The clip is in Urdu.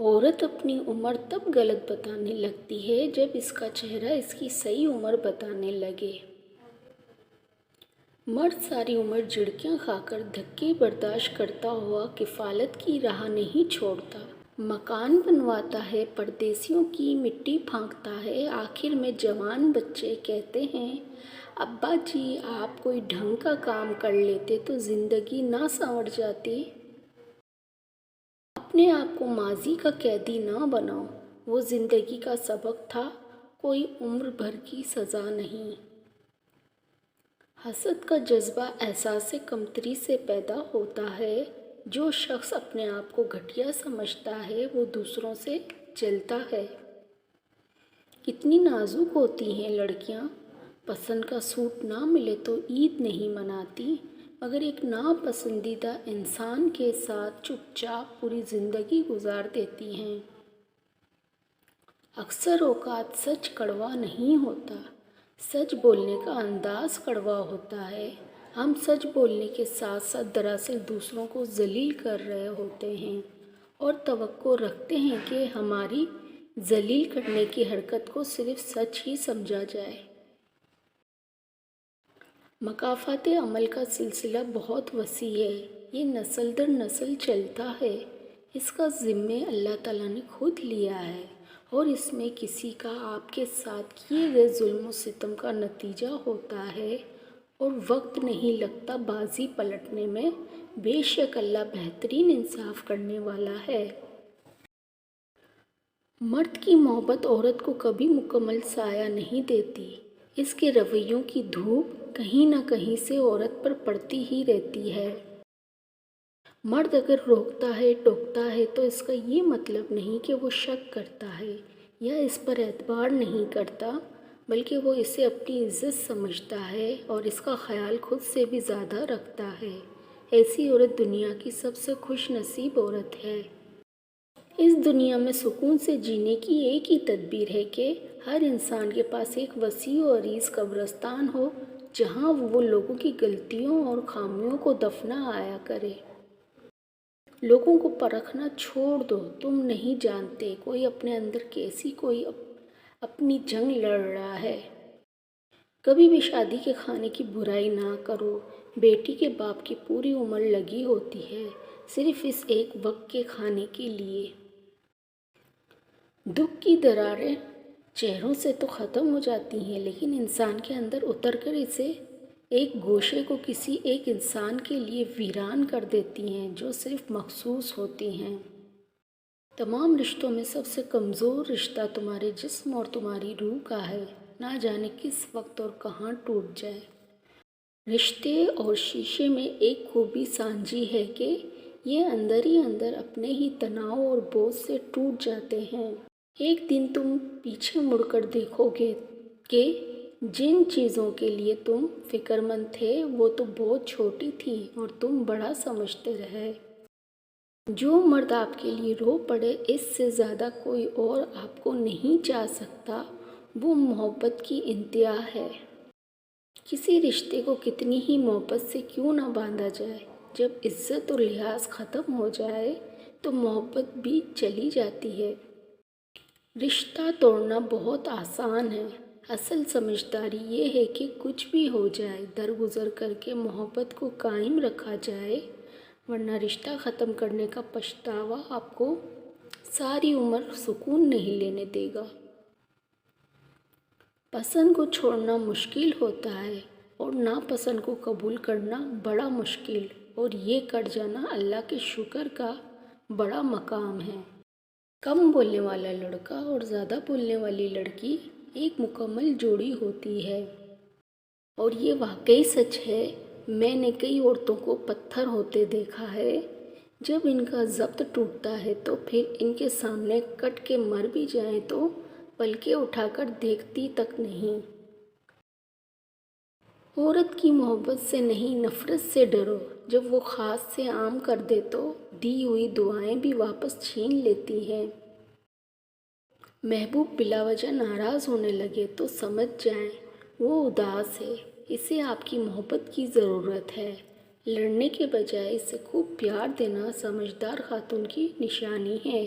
عورت اپنی عمر تب غلط بتانے لگتی ہے جب اس کا چہرہ اس کی صحیح عمر بتانے لگے۔ مرد ساری عمر جھڑکیاں کھا کر دھکے برداشت کرتا ہوا کفالت کی راہ نہیں چھوڑتا۔ مکان بنواتا ہے، پردیسیوں کی مٹی پھانکتا ہے، آخر میں جوان بچے کہتے ہیں ابا جی آپ کوئی ڈھنگ کا کام کر لیتے تو زندگی نہ سنور جاتی۔ اپنے آپ کو ماضی کا قیدی نہ بناؤ، وہ زندگی کا سبق تھا، کوئی عمر بھر کی سزا نہیں۔ حسد کا جذبہ احساس کمتری سے پیدا ہوتا ہے۔ جو شخص اپنے آپ کو گھٹیا سمجھتا ہے وہ دوسروں سے جلتا ہے۔ کتنی نازک ہوتی ہیں لڑکیاں، پسند کا سوٹ نہ ملے تو عید نہیں مناتی، مگر ایک ناپسندیدہ انسان کے ساتھ چپ چاپ پوری زندگی گزار دیتی ہیں۔ اکثر اوقات سچ کڑوا نہیں ہوتا، سچ بولنے کا انداز کڑوا ہوتا ہے۔ ہم سچ بولنے کے ساتھ ساتھ دراصل دوسروں کو ذلیل کر رہے ہوتے ہیں اور توقع رکھتے ہیں کہ ہماری ذلیل کرنے کی حرکت کو صرف سچ ہی سمجھا جائے۔ مکافات عمل کا سلسلہ بہت وسیع ہے، یہ نسل در نسل چلتا ہے۔ اس کا ذمہ اللہ تعالیٰ نے خود لیا ہے اور اس میں کسی کا آپ کے ساتھ کیے گئے ظلم و ستم کا نتیجہ ہوتا ہے اور وقت نہیں لگتا بازی پلٹنے میں۔ بے شک اللہ بہترین انصاف کرنے والا ہے۔ مرد کی محبت عورت کو کبھی مکمل سایہ نہیں دیتی، اس کے رویوں کی دھوپ کہیں نہ کہیں سے عورت پر پڑتی ہی رہتی ہے۔ مرد اگر روکتا ہے ٹوکتا ہے تو اس کا یہ مطلب نہیں کہ وہ شک کرتا ہے یا اس پر اعتبار نہیں کرتا، بلکہ وہ اسے اپنی عزت سمجھتا ہے اور اس کا خیال خود سے بھی زیادہ رکھتا ہے۔ ایسی عورت دنیا کی سب سے خوش نصیب عورت ہے۔ اس دنیا میں سکون سے جینے کی ایک ہی تدبیر ہے کہ ہر انسان کے پاس ایک وسیع و عریض قبرستان ہو جہاں وہ لوگوں کی غلطیوں اور خامیوں کو دفنا آیا کرے۔ لوگوں کو پرکھنا چھوڑ دو، تم نہیں جانتے کوئی اپنے اندر کیسی کوئی اپنی جنگ لڑ رہا ہے۔ کبھی بھی شادی کے کھانے کی برائی نہ کرو، بیٹی کے باپ کی پوری عمر لگی ہوتی ہے صرف اس ایک وقت کے کھانے کے لیے۔ دکھ کی دراریں چہروں سے تو ختم ہو جاتی ہیں لیکن انسان کے اندر اتر کر اسے ایک گوشے کو کسی ایک انسان کے لیے ویران کر دیتی ہیں جو صرف مخصوص ہوتی ہیں۔ تمام رشتوں میں سب سے کمزور رشتہ تمہارے جسم اور تمہاری روح کا ہے، نہ جانے کس وقت اور کہاں ٹوٹ جائے۔ رشتے اور شیشے میں ایک خوبی سانجھی ہے کہ یہ اندر ہی اندر اپنے ہی تناؤ اور بوجھ سے ٹوٹ جاتے ہیں۔ ایک دن تم پیچھے مڑ کر دیکھو گے کہ جن چیزوں کے لیے تم فکر مند تھے وہ تو بہت چھوٹی تھیں اور تم بڑا سمجھتے رہے۔ جو مرد آپ کے لیے رو پڑے اس سے زیادہ کوئی اور آپ کو نہیں چاہ سکتا، وہ محبت کی انتہا ہے۔ کسی رشتے کو کتنی ہی محبت سے کیوں نہ باندھا جائے، جب عزت اور لحاظ ختم ہو جائے تو محبت بھی چلی جاتی ہے۔ رشتہ توڑنا بہت آسان ہے، اصل سمجھداری یہ ہے کہ کچھ بھی ہو جائے درگزر کر کے محبت کو قائم رکھا جائے، ورنہ رشتہ ختم کرنے کا پچھتاوا آپ کو ساری عمر سکون نہیں لینے دے گا۔ پسند کو چھوڑنا مشکل ہوتا ہے اور ناپسند کو قبول کرنا بڑا مشکل، اور یہ کر جانا اللہ کے شکر کا بڑا مقام ہے۔ کم بولنے والا لڑکا اور زیادہ بولنے والی لڑکی ایک مکمل جوڑی ہوتی ہے، اور یہ واقعی سچ ہے۔ میں نے کئی عورتوں کو پتھر ہوتے دیکھا ہے، جب ان کا ضبط ٹوٹتا ہے تو پھر ان کے سامنے کٹ کے مر بھی جائیں تو پلکیں اٹھا کر دیکھتی تک نہیں۔ عورت کی محبت سے نہیں نفرت سے ڈرو، جب وہ خاص سے عام کر دے تو دی ہوئی دعائیں بھی واپس چھین لیتی ہے۔ محبوب بلا وجہ ناراض ہونے لگے تو سمجھ جائیں وہ اداس ہے، اسے آپ کی محبت کی ضرورت ہے۔ لڑنے کے بجائے اسے خوب پیار دینا سمجھدار خاتون کی نشانی ہے۔